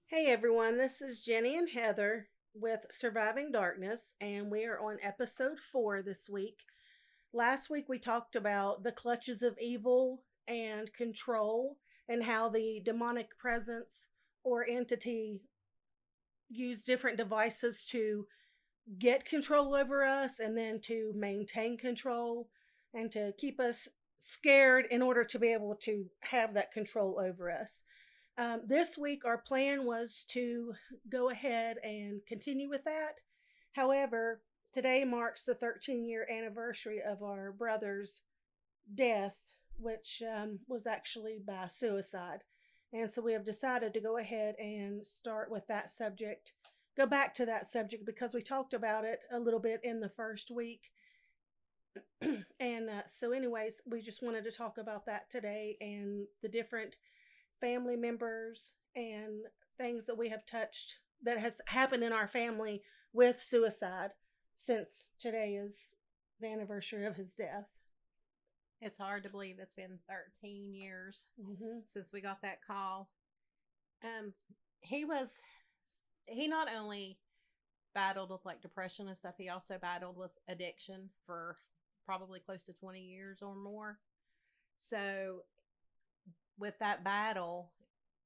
Hey everyone, this is Jenny and Heather with Surviving Darkness, and we are on episode 4 this week. Last week we talked about the clutches of evil and control, and how the demonic presence or entity use different devices to get control over us and then to maintain control and to keep us scared in order to be able to have that control over us. This week, our plan was to go ahead and continue with that. However, today marks the 13-year anniversary of our brother's death, which was actually by suicide. And so we have decided to go ahead and start with that subject, go back to that subject because we talked about it a little bit in the first week. Anyways, we just wanted to talk about that today and the different family members and things that we have touched that has happened in our family with suicide since today is the anniversary of his death. It's hard to believe it's been 13 years Mm-hmm. since we got that call. Um, he not only battled with like depression and stuff, he also battled with addiction for probably close to 20 years or more. So with that battle,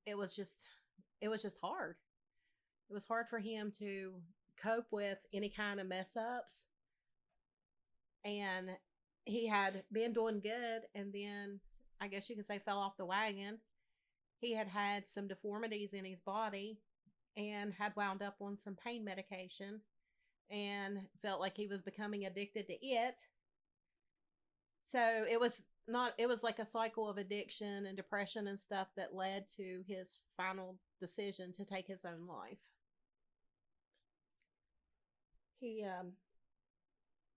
it was just hard. It was hard for him to cope with any kind of mess ups. And he had been doing good, and then I guess you could say fell off the wagon. He had had some deformities in his body and had wound up on some pain medication and felt like he was becoming addicted to it. So it was like a cycle of addiction and depression and stuff that led to his final decision to take his own life. He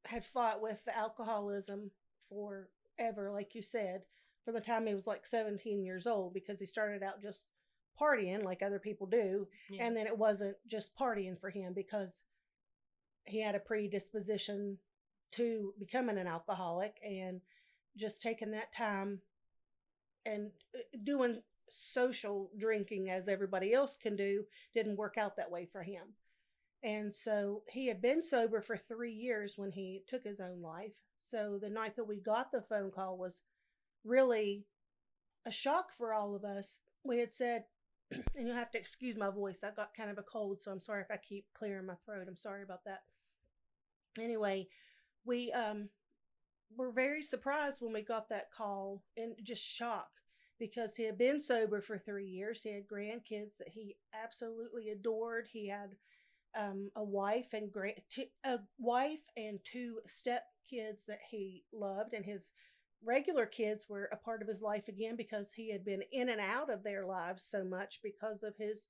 had fought with the alcoholism forever, like you said, from the time he was like 17 years old, because he started out just partying like other people do. Yeah. And then it wasn't just partying for him because he had a predisposition to becoming an alcoholic, and just taking that time and doing social drinking as everybody else can do didn't work out that way for him. And so he had been sober for 3 years when he took his own life. So the night that we got the phone call was really a shock for all of us. We had said, and you'll have to excuse my voice, I've got kind of a cold, so I'm sorry if I keep clearing my throat. I'm sorry about that. Anyway, we were very surprised when we got that call, and just shocked, because he had been sober for 3 years. He had grandkids that he absolutely adored. He had a wife and two step kids that he loved, and his regular kids were a part of his life again because he had been in and out of their lives so much because of his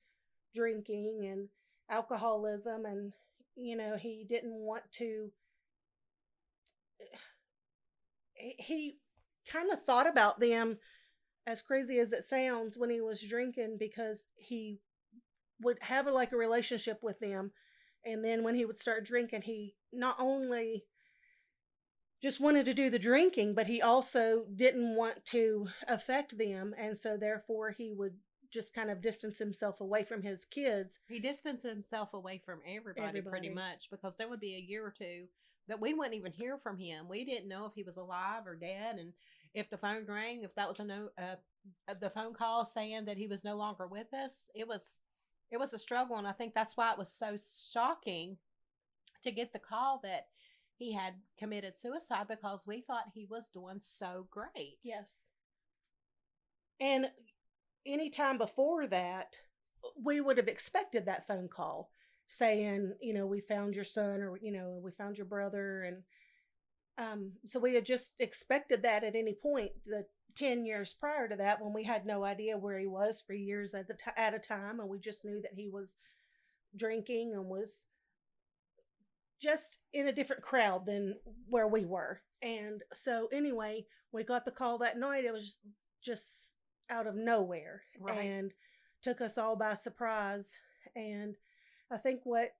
drinking and alcoholism. And he didn't want to, he kind of thought about them, as crazy as it sounds, when he was drinking, because he would have like a relationship with them, and then when he would start drinking, he not only just wanted to do the drinking, but he also didn't want to affect them, and so therefore he would just kind of distance himself away from his kids. He distanced himself away from everybody pretty much, because there would be a year or two that we wouldn't even hear from him. We didn't know if he was alive or dead, and if the phone rang, if that was the phone call saying that he was no longer with us. It was a struggle, and I think that's why it was so shocking to get the call that he had committed suicide, because we thought he was doing so great. Yes. And any time before that, we would have expected that phone call saying, we found your son, or, we found your brother. And so we had just expected that at any point. The 10 years prior to that, when we had no idea where he was for years at a time, and we just knew that he was drinking and was just in a different crowd than where we were. And so anyway, we got the call that night. It was just out of nowhere, right, and took us all by surprise. And I think what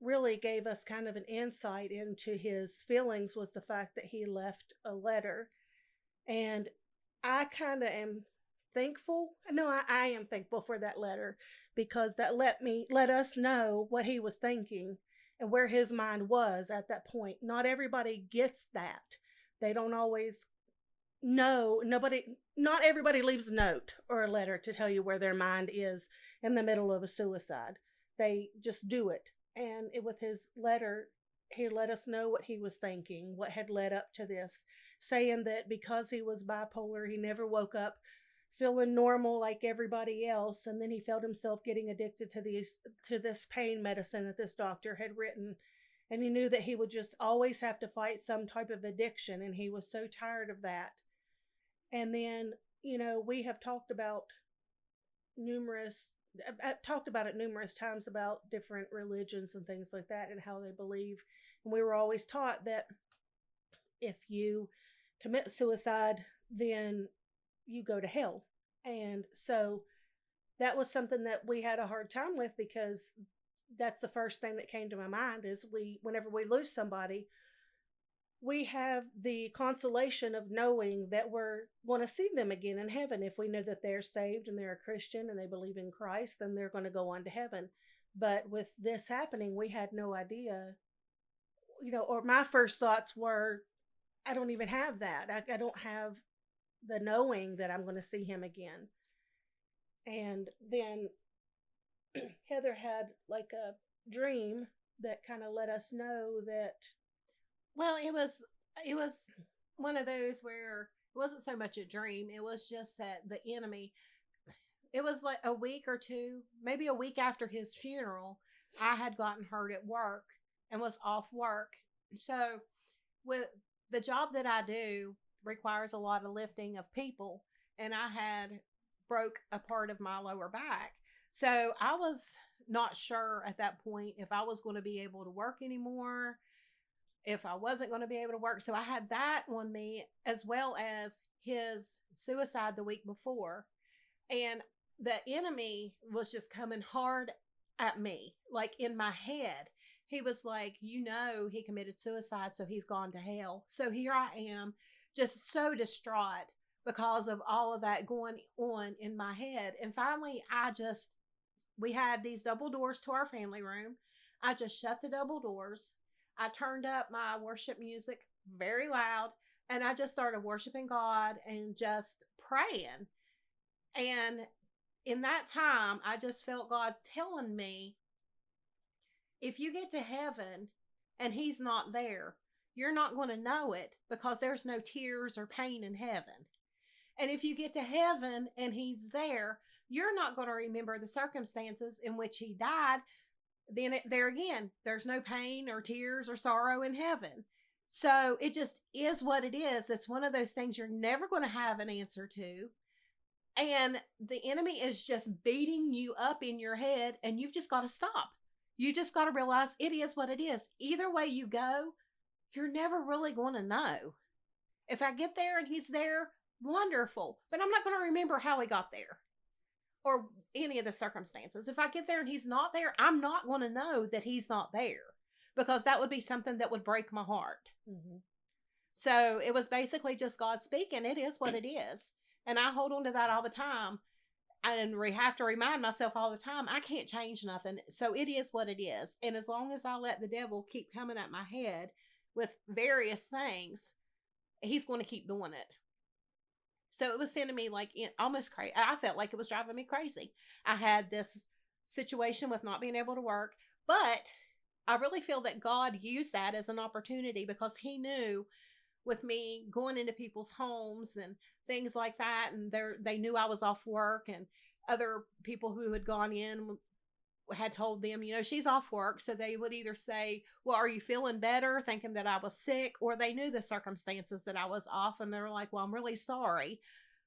really gave us kind of an insight into his feelings was the fact that he left a letter. And I kind of am thankful. No, I am thankful for that letter, because that let us know what he was thinking and where his mind was at that point. Not everybody gets that. They don't always know. Not everybody leaves a note or a letter to tell you where their mind is in the middle of a suicide. They just do it. And with his letter, he let us know what he was thinking, what had led up to this, saying that because he was bipolar, he never woke up feeling normal like everybody else, and then he felt himself getting addicted to this pain medicine that this doctor had written, and he knew that he would just always have to fight some type of addiction, and he was so tired of that. And then, we have talked about numerous I've talked about it numerous times about different religions and things like that and how they believe. And we were always taught that if you commit suicide, then you go to hell. And so that was something that we had a hard time with, because that's the first thing that came to my mind is whenever we lose somebody, we have the consolation of knowing that we're going to see them again in heaven. If we know that they're saved and they're a Christian and they believe in Christ, then they're going to go on to heaven. But with this happening, we had no idea, or my first thoughts were, I don't even have that. I don't have the knowing that I'm going to see him again. And then Heather had like a dream that kind of let us know that. Well, it was one of those where it wasn't so much a dream. It was just that the enemy, it was like a week or two, maybe a week after his funeral, I had gotten hurt at work and was off work. So with the job that I do requires a lot of lifting of people, and I had broke a part of my lower back. So I was not sure at that point if I was going to be able to work anymore, if I wasn't going to be able to work. So I had that on me, as well as his suicide the week before. And the enemy was just coming hard at me, like in my head. He was like, he committed suicide, so he's gone to hell. So here I am, just so distraught because of all of that going on in my head. And finally, we had these double doors to our family room. I just shut the double doors. I turned up my worship music very loud, and I just started worshiping God and just praying. And in that time, I just felt God telling me, if you get to heaven and he's not there, you're not going to know it, because there's no tears or pain in heaven. And if you get to heaven and he's there, you're not going to remember the circumstances in which he died. Then there again, there's no pain or tears or sorrow in heaven. So it just is what it is. It's one of those things you're never going to have an answer to. And the enemy is just beating you up in your head, and you've just got to stop. You just got to realize it is what it is. Either way you go, you're never really going to know. If I get there and he's there, wonderful. But I'm not going to remember how he got there or any of the circumstances. If I get there and he's not there, I'm not going to know that he's not there, because that would be something that would break my heart. Mm-hmm. So it was basically just God speaking. It is what it is. And I hold on to that all the time. And have to remind myself all the time, I can't change nothing. So it is what it is. And as long as I let the devil keep coming at my head with various things, he's going to keep doing it. So it was sending me like almost crazy. I felt like it was driving me crazy. I had this situation with not being able to work, but I really feel that God used that as an opportunity, because he knew with me going into people's homes and things like that, and they knew I was off work, and other people who had gone in had told them, she's off work. So they would either say, well, are you feeling better? Thinking that I was sick, or they knew the circumstances that I was off, and they were like, well, I'm really sorry,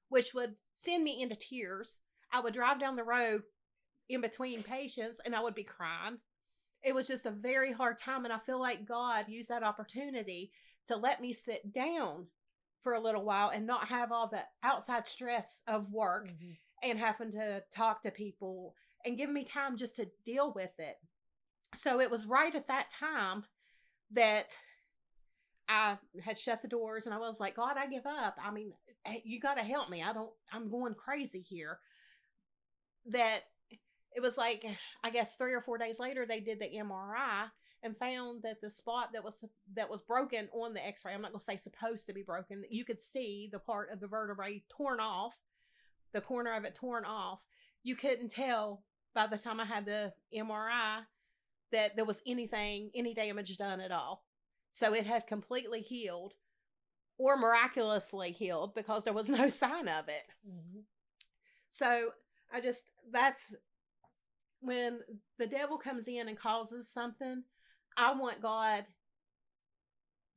which would send me into tears. I would drive down the road in between patients and I would be crying. It was just a very hard time. And I feel like God used that opportunity to let me sit down for a little while and not have all the outside stress of work, mm-hmm. and having to talk to people, and give me time just to deal with it. So it was right at that time that I had shut the doors and I was like, God, I give up. I mean, you got to help me. I'm going crazy here. That it was like, I guess 3 or 4 days later, they did the MRI and found that the spot that was broken on the X-ray, I'm not going to say supposed to be broken, you could see the part of the vertebrae torn off, the corner of it torn off. You couldn't tell by the time I had the MRI that there was any damage done at all. So it had completely healed, or miraculously healed, because there was no sign of it. Mm-hmm. So that's when the devil comes in and causes something, I want God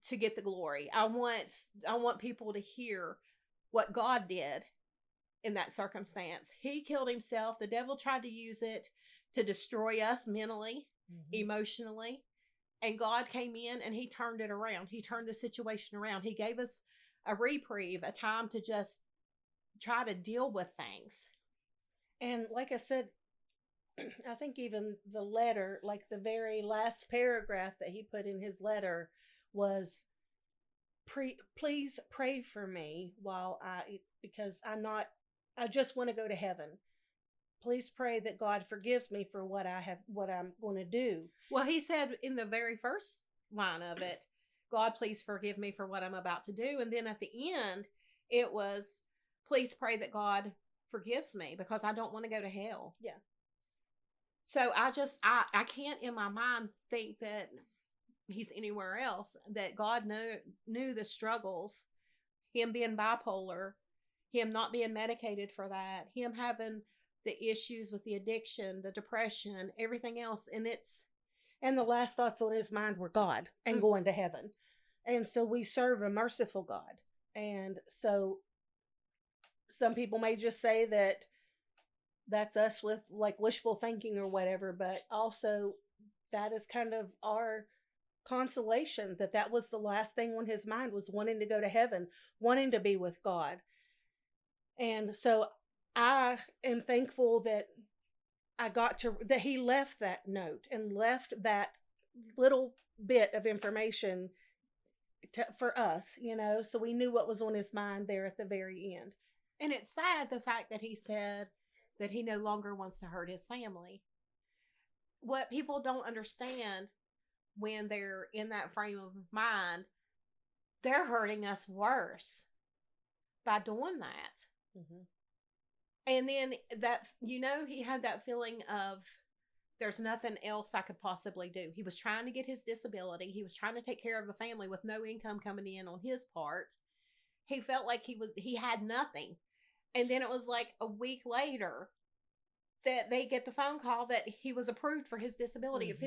to get the glory. I want people to hear what God did in that circumstance. He killed himself. The devil tried to use it to destroy us mentally, emotionally, and God came in and he turned it around. He turned the situation around. He gave us a reprieve, a time to just try to deal with things. And like I said, I think even the letter, like the very last paragraph that he put in his letter was, please pray for me because I just want to go to heaven. Please pray that God forgives me for what I'm going to do. Well, he said in the very first line of it, God, please forgive me for what I'm about to do. And then at the end, it was, please pray that God forgives me because I don't want to go to hell. Yeah. So I can't in my mind think that he's anywhere else, that God knew the struggles, him being bipolar, him not being medicated for that, him having the issues with the addiction, the depression, everything else. And the last thoughts on his mind were God and going to heaven. And so we serve a merciful God. And so some people may just say that that's us with like wishful thinking or whatever, but also that is kind of our consolation, that was the last thing on his mind, was wanting to go to heaven, wanting to be with God. And so I am thankful that that he left that note and left that little bit of information for us, so we knew what was on his mind there at the very end. And it's sad, the fact that he said that he no longer wants to hurt his family. What people don't understand when they're in that frame of mind, they're hurting us worse by doing that. Mm-hmm. And then he had that feeling of, there's nothing else I could possibly do. He was trying to get his disability. He was trying to take care of the family with no income coming in on his part. He felt like he had nothing. And then it was like a week later that they get the phone call that he was approved for his disability. Mm-hmm.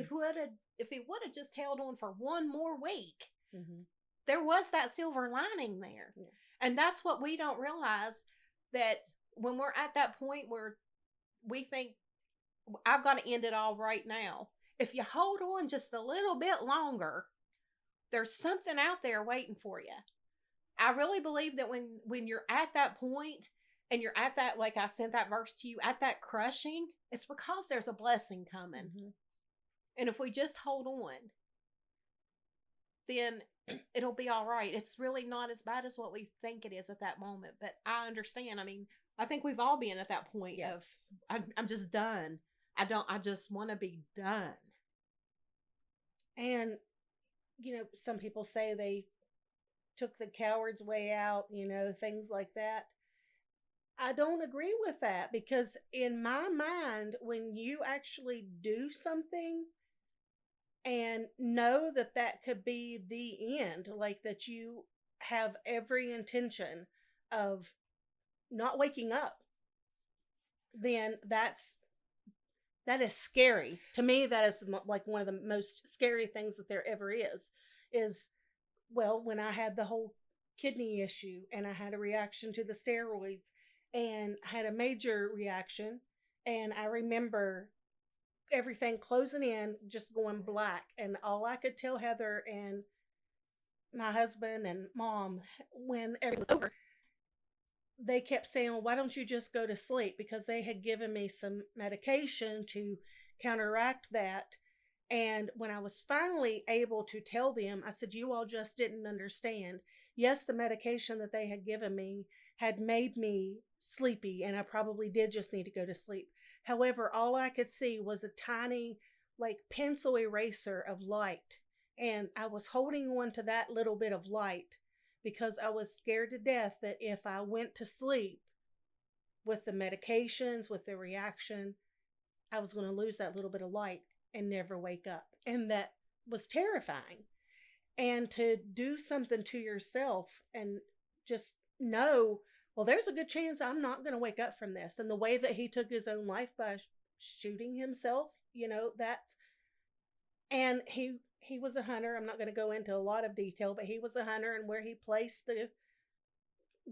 If he would have just held on for one more week, mm-hmm. there was that silver lining there. Yeah. And that's what we don't realize, that when we're at that point where we think, I've got to end it all right now. If you hold on just a little bit longer, there's something out there waiting for you. I really believe that when you're at that point and you're at that, like I sent that verse to you, at that crushing, it's because there's a blessing coming. Mm-hmm. And if we just hold on, then it'll be all right. It's really not as bad as what we think it is at that moment. But I understand. I mean, I think we've all been at that point. Yes. of, I'm just done. I just want to be done. And, some people say they took the coward's way out, things like that. I don't agree with that, because in my mind, when you actually do something and know that could be the end, like that you have every intention of not waking up, then that is scary. To me, that is like one of the most scary things that there ever is, well, when I had the whole kidney issue and I had a reaction to the steroids and had a major reaction, and I remember everything closing in, just going black, and all I could tell Heather and my husband and Mom when everything was over, they kept saying, well, why don't you just go to sleep? Because they had given me some medication to counteract that. And when I was finally able to tell them, I said, you all just didn't understand. Yes, the medication that they had given me had made me sleepy, and I probably did just need to go to sleep. However, all I could see was a tiny, like, pencil eraser of light. And I was holding on to that little bit of light because I was scared to death that if I went to sleep with the medications, with the reaction, I was going to lose that little bit of light and never wake up. And that was terrifying. And to do something to yourself and just know, well, there's a good chance I'm not going to wake up from this. And the way that he took his own life by shooting himself, that's, and he was a hunter. I'm not going to go into a lot of detail, but he was a hunter, and where he placed the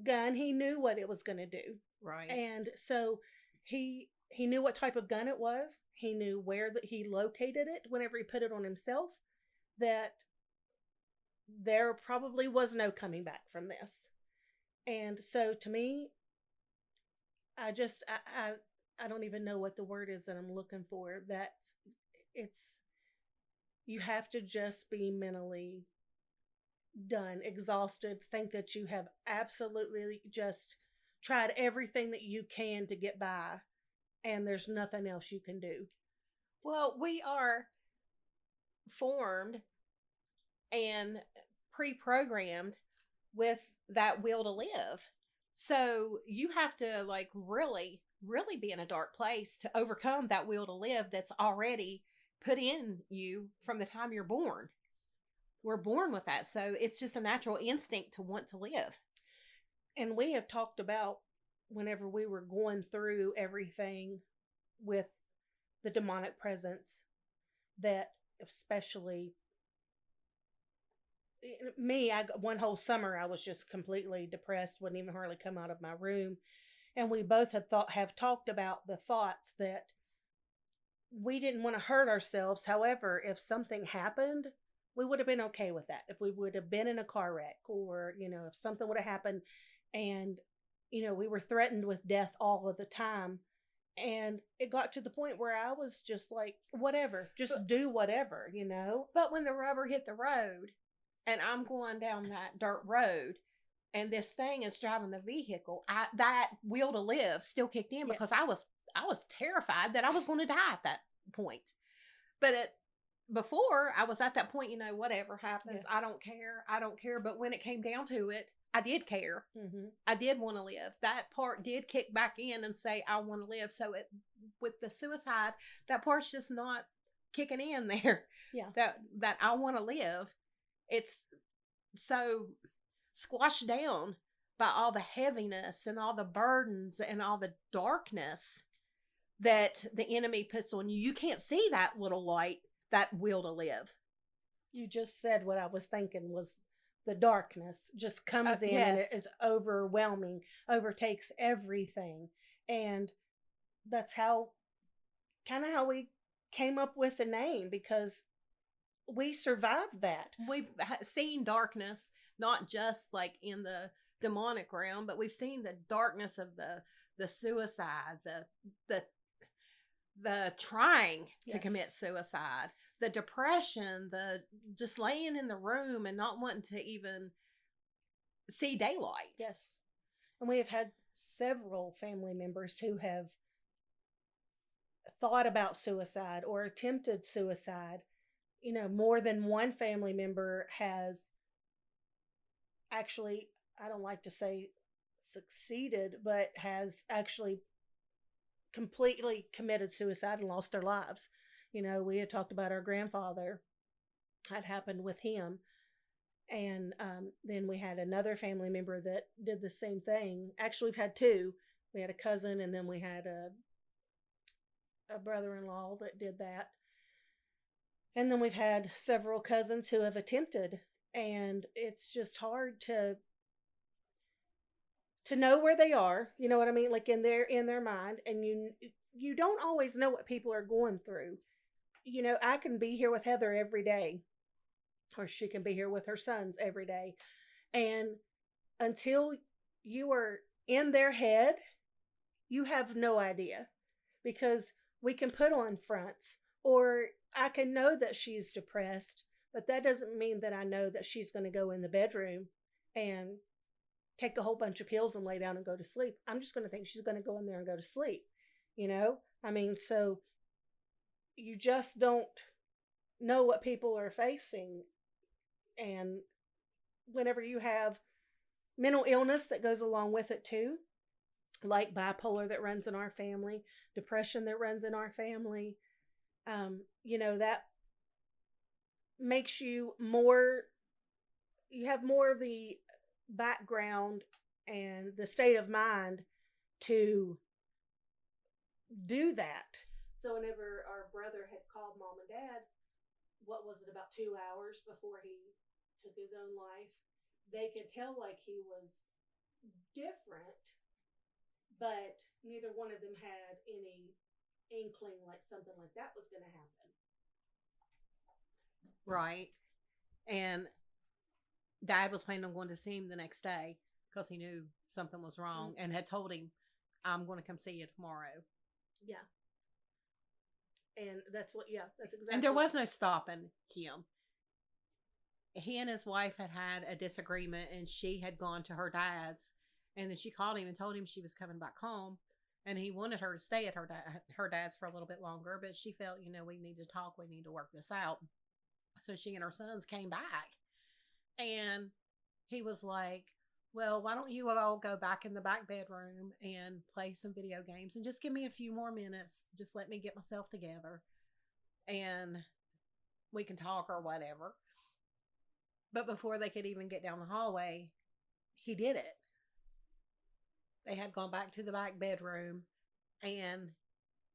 gun, he knew what it was going to do. Right. And so he knew what type of gun it was. He knew where that he located it whenever he put it on himself, that there probably was no coming back from this. And so to me, I don't even know what the word is that I'm looking for. You have to just be mentally done, exhausted, think that you have absolutely just tried everything that you can to get by, and there's nothing else you can do. Well, we are formed and pre-programmed with that will to live. So you have to really, really be in a dark place to overcome that will to live that's already put in you from the time you're born. We're born with that. So it's just a natural instinct to want to live. And we have talked about whenever we were going through everything with the demonic presence, that especially me, one whole summer I was just completely depressed, wouldn't even hardly come out of my room. And we both have talked about the thoughts that we didn't want to hurt ourselves. However, if something happened, we would have been okay with that. If we would have been in a car wreck, or, if something would have happened and, we were threatened with death all of the time. And it got to the point where I was just like, whatever, just do whatever, But when the rubber hit the road and I'm going down that dirt road and this thing is driving the vehicle, that will to live still kicked in, because Yes. I was terrified that I was going to die at that point. But before I was at that point, whatever happens, Yes. I don't care. But when it came down to it, I did care. Mm-hmm. I did want to live. That part did kick back in and say, I want to live. So with the suicide, that part's just not kicking in there. Yeah. That I want to live. It's so squashed down by all the heaviness and all the burdens and all the darkness that the enemy puts on you. You can't see that little light, that will to live. You just said what I was thinking was the darkness just comes in. Yes. And it is overwhelming, overtakes everything. And that's how we came up with the name, because we survived that. We've seen darkness, not just like in the demonic realm, but we've seen the darkness of the suicide, the trying to commit suicide, the depression, the just laying in the room and not wanting to even see daylight. Yes. And we have had several family members who have thought about suicide or attempted suicide. More than one family member has actually, I don't like to say succeeded, but has actually completely committed suicide and lost their lives. We had talked about our grandfather. That happened with him. And then we had another family member that did the same thing. Actually, we've had two. We had a cousin, and then we had a brother-in-law that did that. And then we've had several cousins who have attempted. And it's just hard to know where they are. You know what I mean? Like in their mind. And you don't always know what people are going through. I can be here with Heather every day, or she can be here with her sons every day. And until you are in their head, you have no idea, because we can put on fronts, or I can know that she's depressed, but that doesn't mean that I know that she's going to go in the bedroom and take a whole bunch of pills and lay down and go to sleep. I'm just going to think she's going to go in there and go to sleep. You know? I mean, so you just don't know what people are facing. And whenever you have mental illness that goes along with it too, like bipolar that runs in our family, depression that runs in our family, that makes you have more of the background and the state of mind to do that. So whenever our brother had called mom and dad, what was it, about 2 hours before he took his own life, they could tell like he was different, but neither one of them had any inkling like something like that was going to happen. Right. And Dad was planning on going to see him the next day because he knew something was wrong and had told him, I'm going to come see you tomorrow. Yeah. And that's exactly. And there was no stopping him. He and his wife had a disagreement, and she had gone to her dad's, and then she called him and told him she was coming back home, and he wanted her to stay at her dad's for a little bit longer, but she felt, we need to talk, we need to work this out. So she and her sons came back, and he was like, well, why don't you all go back in the back bedroom and play some video games and just give me a few more minutes. Just let me get myself together and we can talk or whatever. But before they could even get down the hallway, he did it. They had gone back to the back bedroom and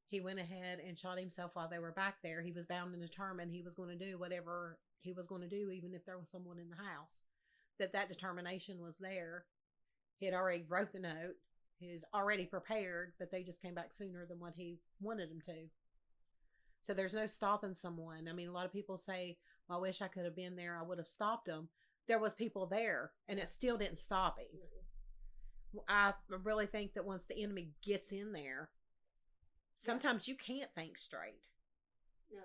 he went ahead and shot himself while they were back there. He was bound and determined he was going to do whatever he was going to do, even if there was someone in the house. That determination was there. He had already wrote the note. He was already prepared, but they just came back sooner than what he wanted them to. So there's no stopping someone. I mean, a lot of people say, well, I wish I could have been there. I would have stopped them. There was people there, and it still didn't stop him. I really think that once the enemy gets in there, sometimes you can't think straight. No.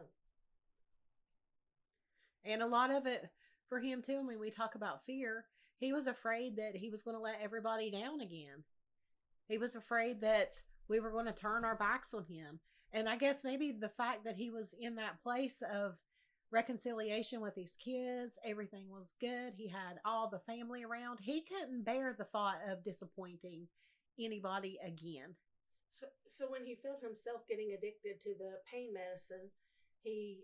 And a lot of it for him too, when we talk about fear, he was afraid that he was going to let everybody down again. He was afraid that we were going to turn our backs on him. And I guess maybe the fact that he was in that place of reconciliation with his kids, everything was good. He had all the family around. He couldn't bear the thought of disappointing anybody again. So when he felt himself getting addicted to the pain medicine, he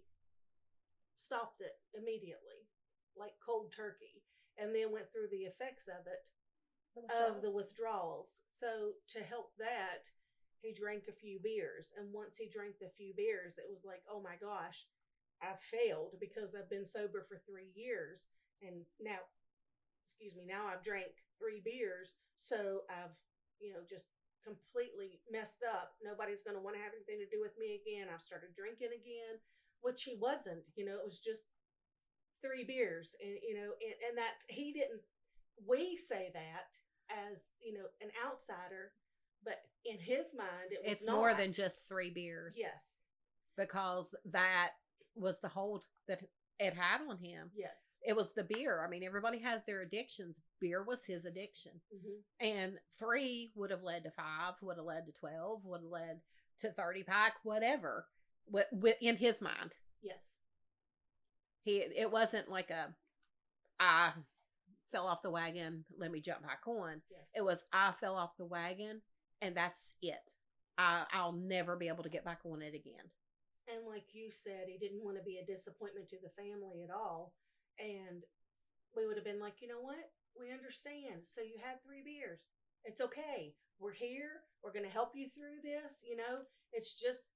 stopped it immediately, like cold turkey, and then went through the effects of it, of the withdrawals. So to help that, he drank a few beers, and once he drank the few beers, it was like, oh my gosh, I've failed because I've been sober for 3 years, and now I've drank 3 beers, so I've, just completely messed up. Nobody's going to want to have anything to do with me again. I've started drinking again, which he wasn't. It was just 3 beers, and that's, he didn't. We say that as an outsider, but in his mind, it's not. More than just 3 beers. Yes, because that was the hold that it had on him. Yes, it was the beer. I mean, everybody has their addictions. Beer was his addiction, and 3 would have led to 5, would have led to 12, would have led to 30 pack, whatever. In his mind, yes. It wasn't like I fell off the wagon, let me jump back on. Yes. It was, I fell off the wagon and that's it. I'll never be able to get back on it again. And like you said, he didn't want to be a disappointment to the family at all. And we would have been like, you know what? We understand. So you had 3 beers. It's okay. We're here. We're going to help you through this. It's just,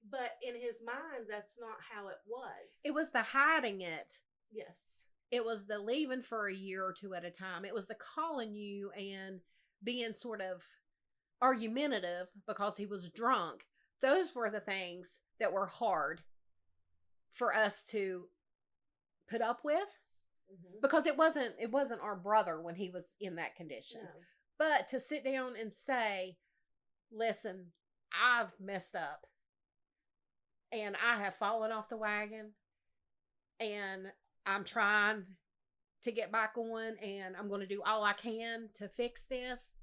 but in his mind, that's not how it was. It was the hiding it. Yes. It was the leaving for a year or 2 at a time. It was the calling you and being sort of argumentative because he was drunk. Those were the things that were hard for us to put up with, because it wasn't our brother when he was in that condition. No. But to sit down and say, listen, I've messed up. and I have fallen off the wagon, and I'm trying to get back on, and I'm going to do all I can to fix this,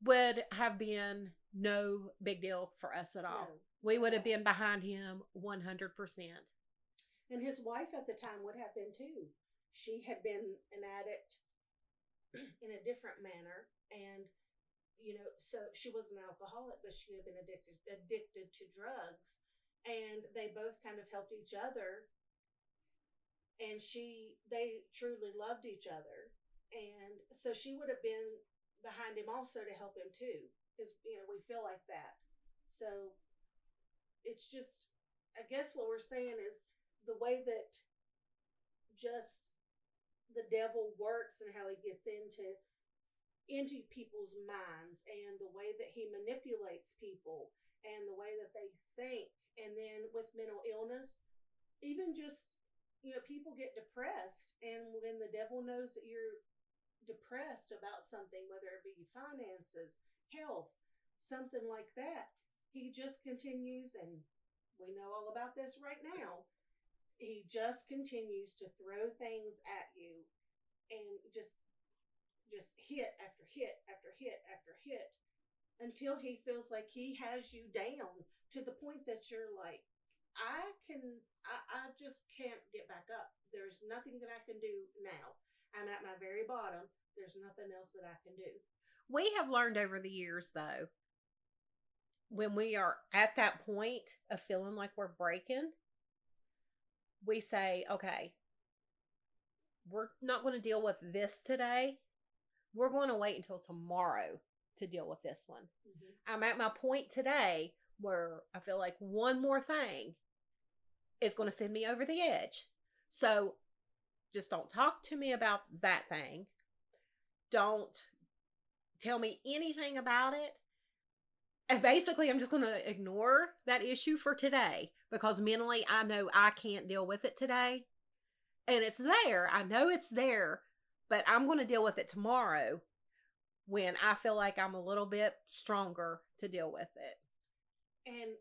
would have been no big deal for us at all. No, We would at have all. been behind him 100%. And his wife at the time would have been too. She had been an addict in a different manner, and so she was an alcoholic, but she had been addicted to drugs, and they both kind of helped each other, and they truly loved each other, and so she would have been behind him also to help him too, because we feel like that. So it's just, I guess what we're saying is the way that just the devil works and how he gets into people's minds, and the way that he manipulates people, and the way that they think. And then with mental illness, even just people get depressed, and when the devil knows that you're depressed about something, whether it be finances, health, something like that, he just continues, and we know all about this right now, he just continues to throw things at you, and just hit after hit after hit after hit, until he feels like he has you down to the point that you're like, I just can't get back up. There's nothing that I can do now. I'm at my very bottom. There's nothing else that I can do. We have learned over the years, though, when we are at that point of feeling like we're breaking, we say, okay, we're not going to deal with this today. We're going to wait until tomorrow to deal with this one. Mm-hmm. I'm at my point today where I feel like one more thing is going to send me over the edge. So just don't talk to me about that thing. Don't tell me anything about it. And basically, I'm just going to ignore that issue for today, because mentally I know I can't deal with it today. And it's there. I know it's there, but I'm going to deal with it tomorrow when I feel like I'm a little bit stronger to deal with it. And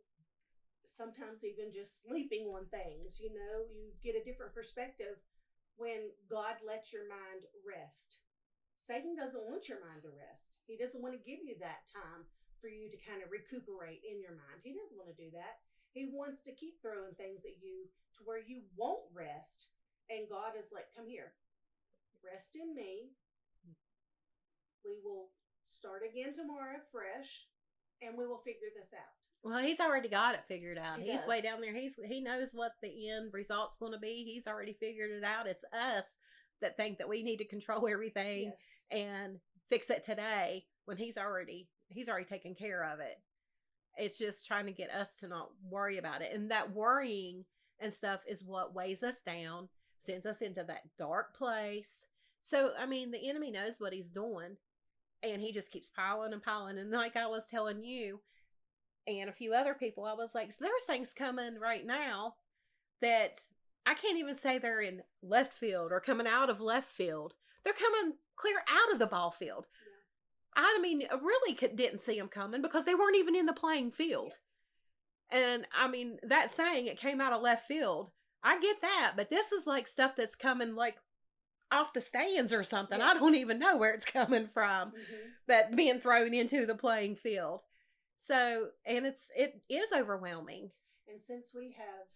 sometimes even just sleeping on things, you get a different perspective when God lets your mind rest. Satan doesn't want your mind to rest. He doesn't want to give you that time for you to kind of recuperate in your mind. He doesn't want to do that. He wants to keep throwing things at you to where you won't rest. And God is like, come here, rest in me. We will start again tomorrow fresh, and we will figure this out. Well, he's already got it figured out. He's does. Way down there. He knows what the end result's going to be. He's already figured it out. It's us that think that we need to control everything and fix it today, when he's already taken care of it. It's just trying to get us to not worry about it. And that worrying and stuff is what weighs us down, sends us into that dark place. So, I mean, the enemy knows what he's doing, and he just keeps piling and piling. And like I was telling you and a few other people, I was like, so there's things coming right now that I can't even say they're in left field or coming out of left field. They're coming clear out of the ball field. Yeah. I mean, I really didn't see them coming because they weren't even in the playing field. Yes. And I mean, that saying, it came out of left field, I get that, but this is like stuff that's coming like off the stands or something. Yes. I don't even know where it's coming from, but being thrown into the playing field. So, and it is overwhelming. And since we have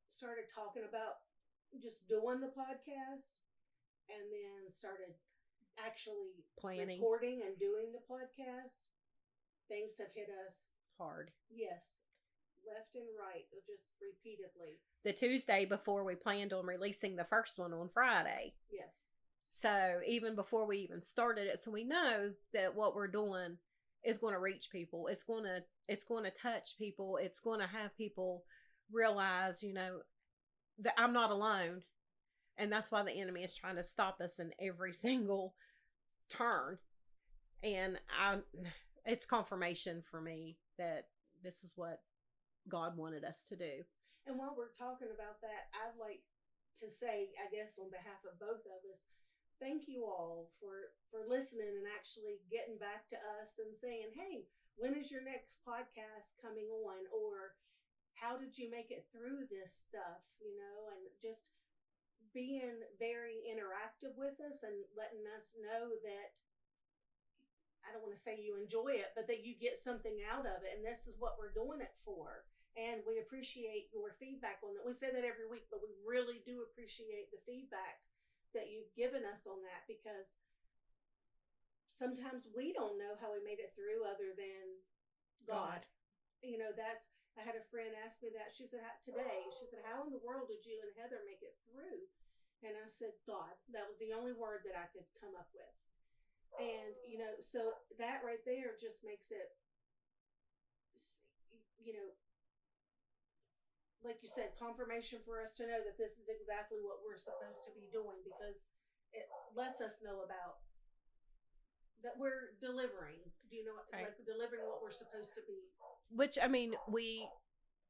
started talking about just doing the podcast, and then started actually planning, recording and doing the podcast, things have hit us hard. Yes. Left and right, just repeatedly. The Tuesday before we planned on releasing the first one on Friday. Yes. So even before we even started it, so we know that what we're doing is going to reach people. It's going to touch people. It's going to have people realize, that I'm not alone. And that's why the enemy is trying to stop us in every single turn. And it's confirmation for me that this is what God wanted us to do. And while we're talking about that, I'd like to say, I guess on behalf of both of us, thank you all for listening and actually getting back to us and saying, hey, when is your next podcast coming on? Or how did you make it through this stuff? And just being very interactive with us and letting us know that, I don't want to say you enjoy it, but that you get something out of it. And this is what we're doing it for. And we appreciate your feedback on that. We say that every week, but we really do appreciate the feedback that you've given us on that, because sometimes we don't know how we made it through other than God. I had a friend ask me that. She said, today, she said, how in the world did you and Heather make it through? And I said, God. That was the only word that I could come up with. And, so that right there just makes it, like you said, confirmation for us to know that this is exactly what we're supposed to be doing, because it lets us know about that we're delivering, Right. like delivering what we're supposed to be. Which, we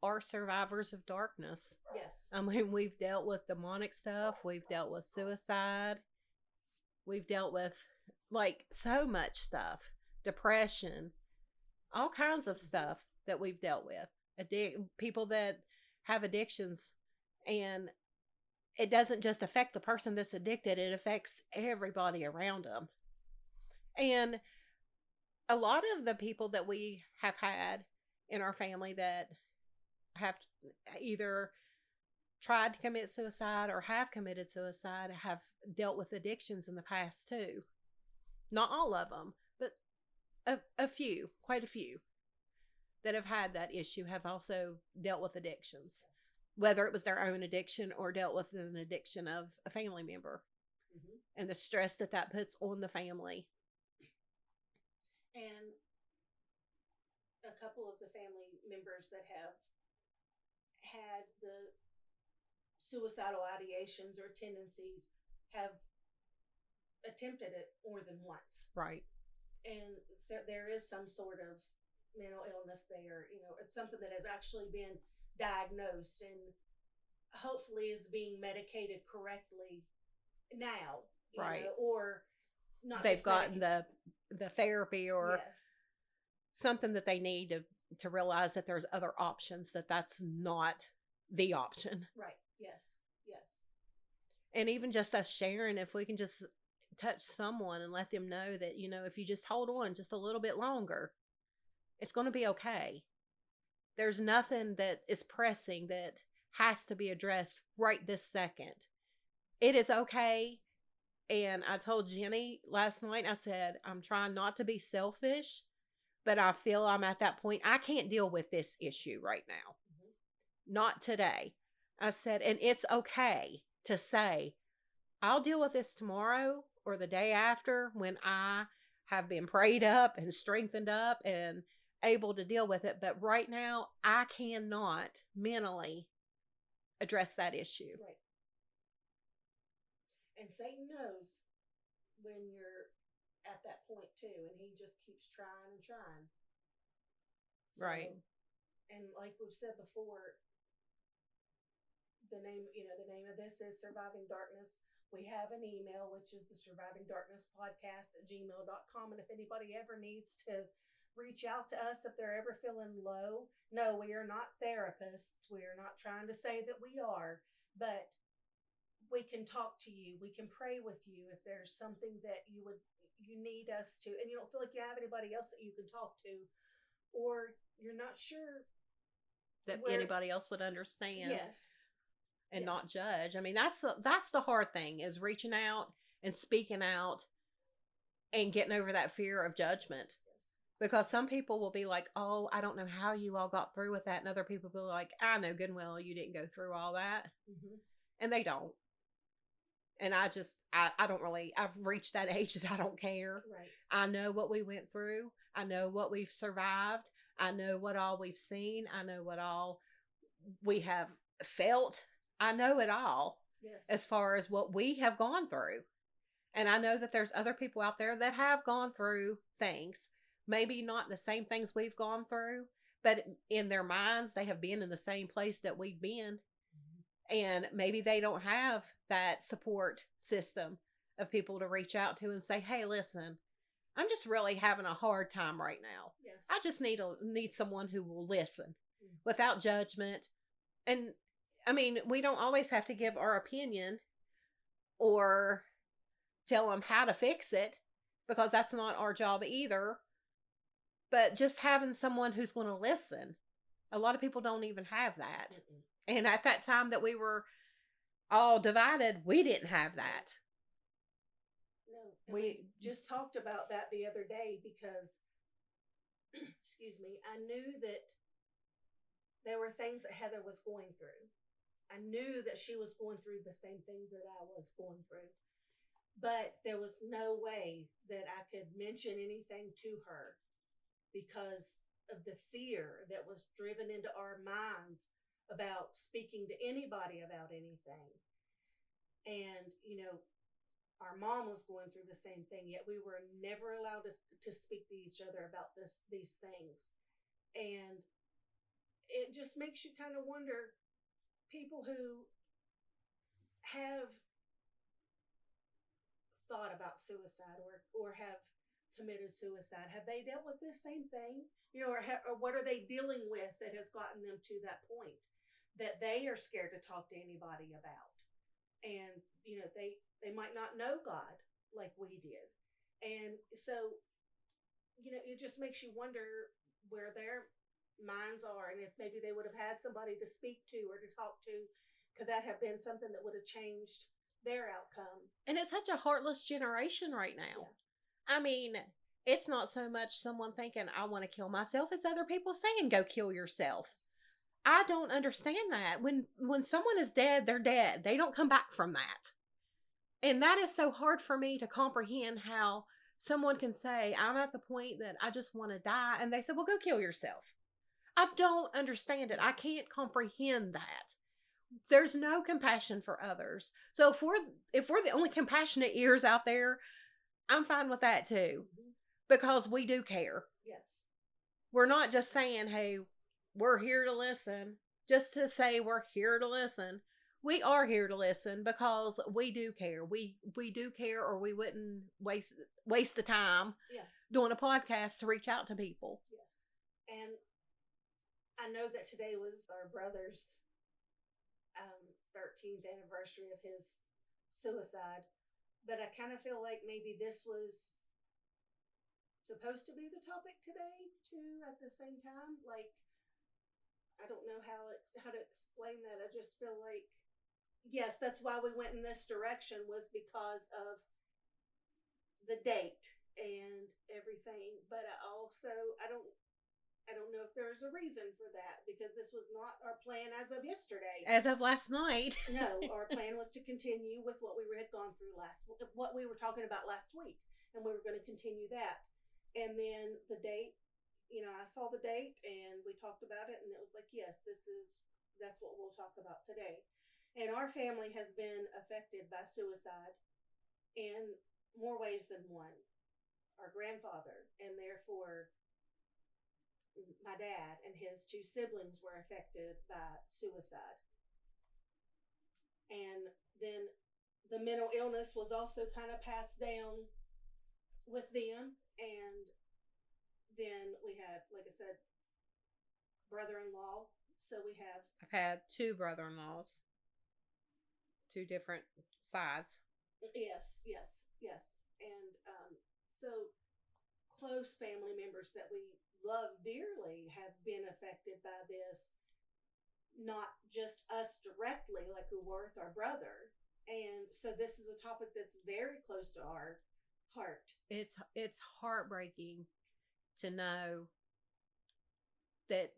are survivors of darkness. Yes. We've dealt with demonic stuff. We've dealt with suicide. We've dealt with, so much stuff. Depression. All kinds of stuff that we've dealt with. People that have addictions. And it doesn't just affect the person that's addicted. It affects everybody around them. And a lot of the people that we have had in our family that have either tried to commit suicide or have committed suicide have dealt with addictions in the past too. Not all of them, but a few, quite a few that have had that issue have also dealt with addictions. Yes. Whether it was their own addiction or dealt with an addiction of a family member. Mm-hmm. And the stress that puts on the family. And a couple of the family members that have had the suicidal ideations or tendencies have attempted it more than once. Right. And so there is some sort of mental illness there. It's something that has actually been diagnosed and hopefully is being medicated correctly now. Right. Or not. They've gotten the therapy or yes. something that they need to realize that there's other options, that's not the option. Right. Yes. Yes. And even just us sharing, if we can just touch someone and let them know that, if you just hold on just a little bit longer, it's going to be okay. There's nothing that is pressing that has to be addressed right this second. It is okay. And I told Jenny last night, I said, I'm trying not to be selfish, but I feel I'm at that point. I can't deal with this issue right now. Mm-hmm. Not today. I said, and it's okay to say, I'll deal with this tomorrow or the day after when I have been prayed up and strengthened up and able to deal with it. But right now, I cannot mentally address that issue. Right. And Satan knows when you're at that point too, and he just keeps trying and trying. So, right. And like we've said before, the name of this is Surviving Darkness. We have an email, which is the survivingdarknesspodcast@gmail.com. And if anybody ever needs to reach out to us, if they're ever feeling low, no, we are not therapists. We are not trying to say that we are, but we can talk to you. We can pray with you if there's something that you need us to, and you don't feel like you have anybody else that you can talk to, or you're not sure that anybody else would understand. Yes. And not judge. That's the hard thing, is reaching out and speaking out and getting over that fear of judgment. Yes. Because some people will be like, oh, I don't know how you all got through with that. And other people will be like, I know good and well you didn't go through all that. Mm-hmm. And they don't. And I don't really, I've reached that age that I don't care. Right. I know what we went through. I know what we've survived. I know what all we've seen. I know what all we have felt. I know it all. Yes. As far as what we have gone through. And I know that there's other people out there that have gone through things, maybe not the same things we've gone through, but in their minds, they have been in the same place that we've been. Mm-hmm. And maybe they don't have that support system of people to reach out to and say, hey, listen, I'm just really having a hard time right now. Yes. I just need someone who will listen Mm. without judgment. And I mean, we don't always have to give our opinion or tell them how to fix it, because that's not our job either. But just having someone who's going to listen. A lot of people don't even have that. Mm-mm. And at that time that we were all divided, we didn't have that. No. We just talked about that the other day because, excuse me, I knew that there were things that Heather was going through. I knew that she was going through the same things that I was going through. But there was no way that I could mention anything to her because of the fear that was driven into our minds about speaking to anybody about anything. And, our mom was going through the same thing, yet we were never allowed to speak to each other about these things. And it just makes you kind of wonder, people who have thought about suicide or have committed suicide, have they dealt with this same thing? Or what are they dealing with that has gotten them to that point that they are scared to talk to anybody about? And, they might not know God like we did. And so, it just makes you wonder where their minds are, and if maybe they would have had somebody to speak to or to talk to, could that have been something that would have changed their outcome? And it's such a heartless generation right now. Yeah. I mean, it's not so much someone thinking, I want to kill myself. It's other people saying, go kill yourself. I don't understand that. When someone is dead, they're dead. They don't come back from that. And that is so hard for me to comprehend, how someone can say, I'm at the point that I just want to die. And they say, well, go kill yourself. I don't understand it. I can't comprehend that. There's no compassion for others. So if we're the only compassionate ears out there, I'm fine with that too. Mm-hmm. Because we do care. Yes. We're not just saying, hey, we're here to listen, just to say we're here to listen. We are here to listen because we do care. We do care, or we wouldn't waste the time doing a podcast to reach out to people. Yes. And I know that today was our brother's 13th anniversary of his suicide, but I kind of feel like maybe this was supposed to be the topic today too at the same time. Like, I don't know how to explain that. I just feel like, yes, that's why we went in this direction, was because of the date and everything. But I don't know if there's a reason for that, because this was not our plan as of yesterday. As of last night. No, our plan was to continue with what we had gone through what we were talking about last week, and we were going to continue that. And then the date, I saw the date and we talked about it, and it was like, yes, that's what we'll talk about today. And our family has been affected by suicide in more ways than one. Our grandfather, and therefore my dad and his two siblings, were affected by suicide. And then the mental illness was also kind of passed down with them. And then we have, like I said, brother-in-law. So I've had two brother-in-laws, two different sides. Yes. And so close family members that we love dearly have been affected by this. Not just us directly, like we were with our brother. And so this is a topic that's very close to our heart. It's heartbreaking to know that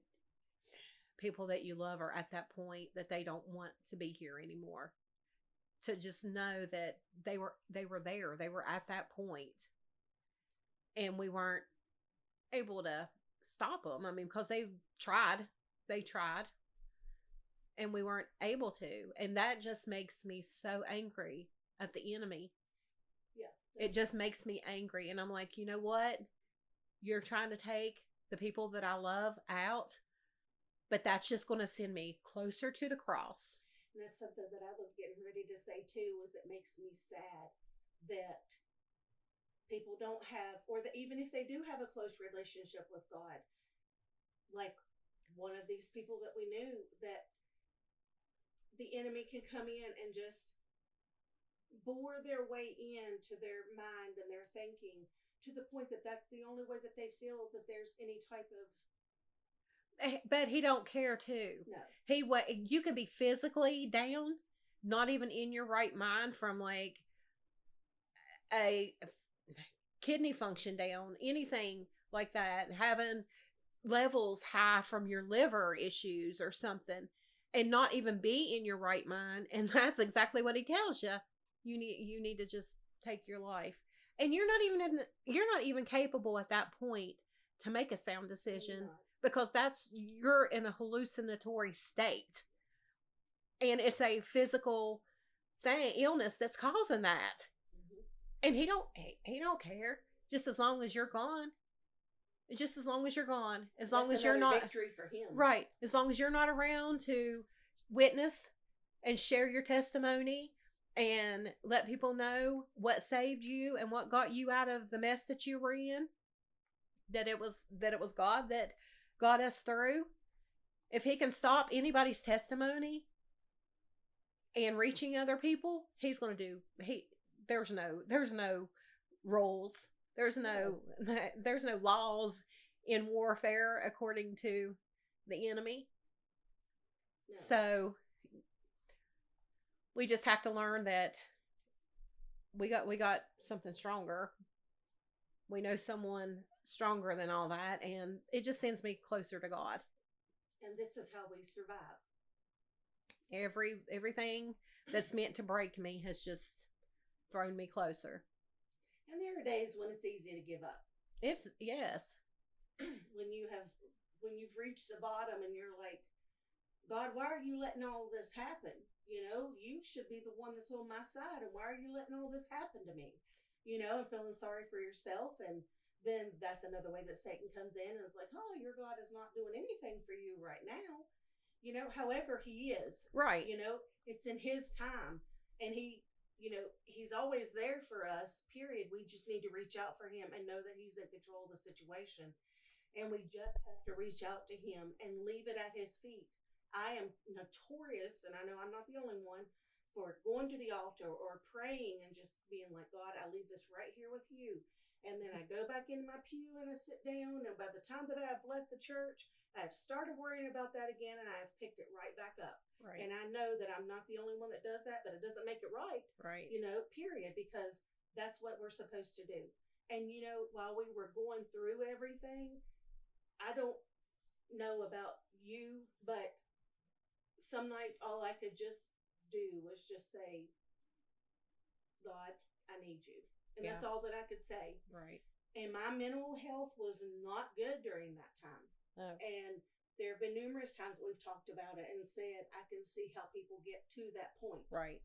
people that you love are at that point that they don't want to be here anymore. To just know that they were there, they were at that point, and we weren't able to stop them. I mean, because they tried, and we weren't able to, and that just makes me so angry at the enemy. Yeah, it just makes me angry, and I'm like, you know what? You're trying to take the people that I love out, but that's just going to send me closer to the cross. And that's something that I was getting ready to say too, was it makes me sad that people don't have, or that even if they do have a close relationship with God, like one of these people that we knew, that the enemy can come in and just bore their way into their mind and their thinking to the point that that's the only way that they feel that there's any type of. But he don't care too. No. You can be physically down, not even in your right mind, from like a kidney function down, anything like that, having levels high from your liver issues or something, and not even be in your right mind. And that's exactly what he tells you. You need to just take your life, and you're not even capable at that point to make a sound decision, because you're in a hallucinatory state, and it's a physical illness that's causing that. And he don't care, just as long as you're gone. Just as long as you're gone, as long as you're not victory for him, right? As long as you're not around to witness and share your testimony and let people know what saved you and what got you out of the mess that you were in, that it was God that got us through. If he can stop anybody's testimony and reaching other people, he's going to do. There's no rules. There's no laws in warfare according to the enemy. No. So we just have to learn that we got something stronger. We know someone stronger than all that, and it just sends me closer to God. And this is how we survive. Everything that's meant to break me has just thrown me closer. And there are days when it's easy to give up. Yes. When you've reached the bottom and you're like, God, why are you letting all this happen? You know, you should be the one that's on my side, and why are you letting all this happen to me? You know, and feeling sorry for yourself. And then that's another way that Satan comes in and is like, oh, your God is not doing anything for you right now. You know, however he is. Right. You know, it's in his time. And he's always there for us, period. We just need to reach out for him and know that he's in control of the situation. And we just have to reach out to him and leave it at his feet. I am notorious, and I know I'm not the only one, for going to the altar or praying and just being like, God, I leave this right here with you. And then I go back into my pew and I sit down, and by the time that I have left the church, I have started worrying about that again, and I have picked it right back up. Right. And I know that I'm not the only one that does that, but it doesn't make it right. Right. You know, period, because that's what we're supposed to do. And, you know, while we were going through everything, I don't know about you, but some nights all I could just do was just say, God, I need you. And that's all that I could say. Right. And my mental health was not good during that time. Oh. And there have been numerous times that we've talked about it and said, I can see how people get to that point. Right.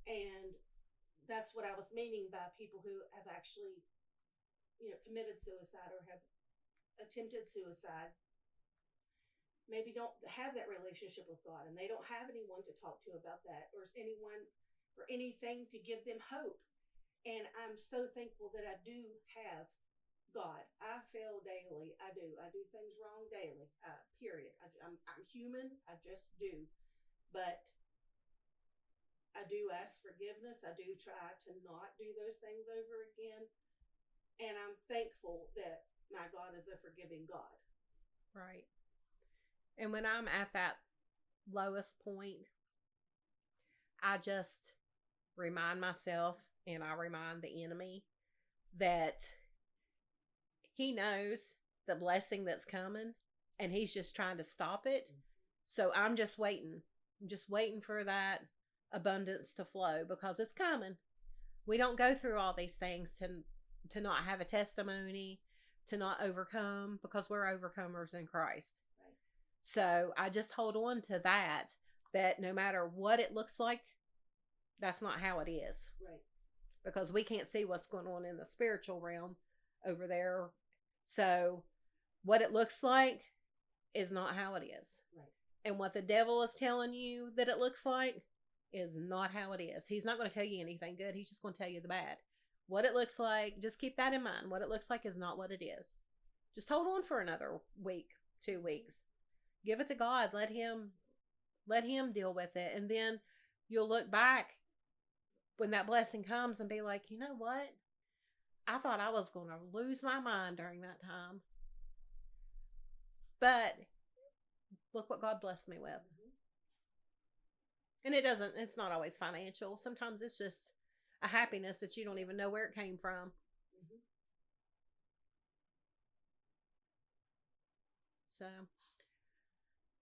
And that's what I was meaning by people who have actually, you know, committed suicide or have attempted suicide. Maybe don't have that relationship with God, and they don't have anyone to talk to about that, or anyone or anything to give them hope. And I'm so thankful that I do have God. I fail daily. I do things wrong daily. Period. I'm human. I just do. But I do ask forgiveness. I do try to not do those things over again. And I'm thankful that my God is a forgiving God. Right. And when I'm at that lowest point, I just remind myself, and I remind the enemy, that he knows the blessing that's coming, and he's just trying to stop it. So I'm just waiting. I'm just waiting for that abundance to flow, because it's coming. We don't go through all these things to not have a testimony, to not overcome, because we're overcomers in Christ. Right. So I just hold on to that no matter what it looks like, that's not how it is. Right. Because we can't see what's going on in the spiritual realm over there. So what it looks like is not how it is. Right. And what the devil is telling you that it looks like is not how it is. He's not going to tell you anything good. He's just going to tell you the bad. What it looks like, just keep that in mind. What it looks like is not what it is. Just hold on for another week, 2 weeks. Give it to God. Let him deal with it. And then you'll look back when that blessing comes and be like, you know what? I thought I was going to lose my mind during that time. But look what God blessed me with. And it's not always financial. Sometimes it's just a happiness that you don't even know where it came from. So,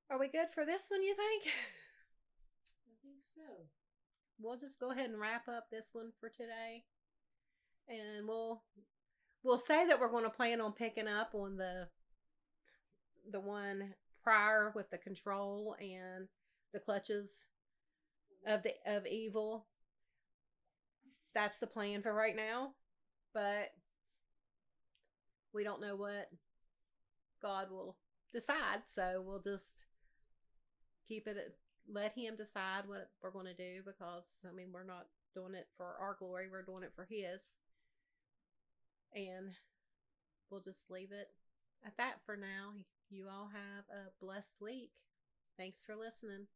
are we good for this one, you think? I think so. We'll just go ahead and wrap up this one for today. And we'll say that we're going to plan on picking up on the one prior with the control and the clutches of evil. That's the plan for right now, but we don't know what God will decide, so we'll just let him decide what we're going to do, because we're not doing it for our glory, we're doing it for his. And we'll just leave it at that for now. You all have a blessed week. Thanks for listening.